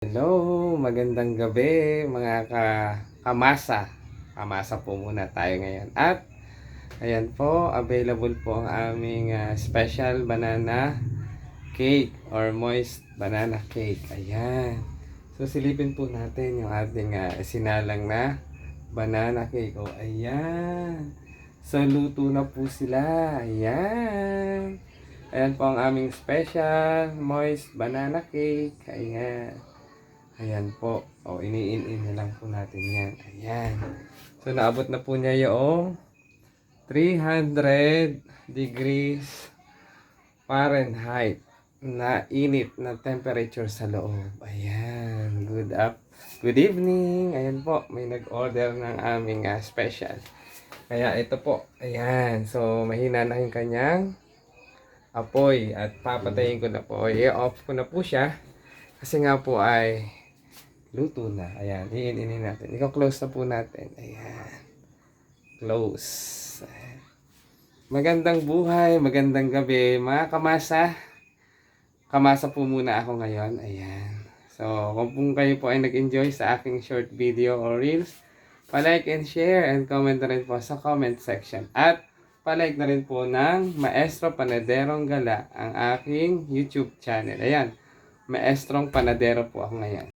Hello, magandang gabi mga kamasa. Kamasa po muna tayo ngayon. At ayan po, available po ang aming special banana cake or moist banana cake. Ayan. So silipin po natin yung ating sinalang na banana cake. O ayan. So luto na po sila. Ayan. Ayan po ang aming special moist banana cake. Ayan. Ayan po. O, iniin-in na lang po natin yan. Ayan. So, naabot na po niya yung 300 degrees Fahrenheit na init na temperature sa loob. Ayan. Good evening. Ayan po. May nag-order ng aming special. Kaya ito po. Ayan. So, mahina na yung kanyang apoy. At papatayin ko na po. I-off ko na po siya. Kasi nga po ay luto na. Ayan. Iin-inin natin. Ika-close na po natin. Ayan. Close. Ayan. Magandang buhay. Magandang gabi. Mga kamasa. Kamasa po muna ako ngayon. Ayan. So, kung kayo po ay nag-enjoy sa aking short video or reels, palike and share and comment na rin po sa comment section. At palike na rin po ng Maestro Panaderong Gala ang aking YouTube channel. Ayan. Maestrong Panadero po ako ngayon.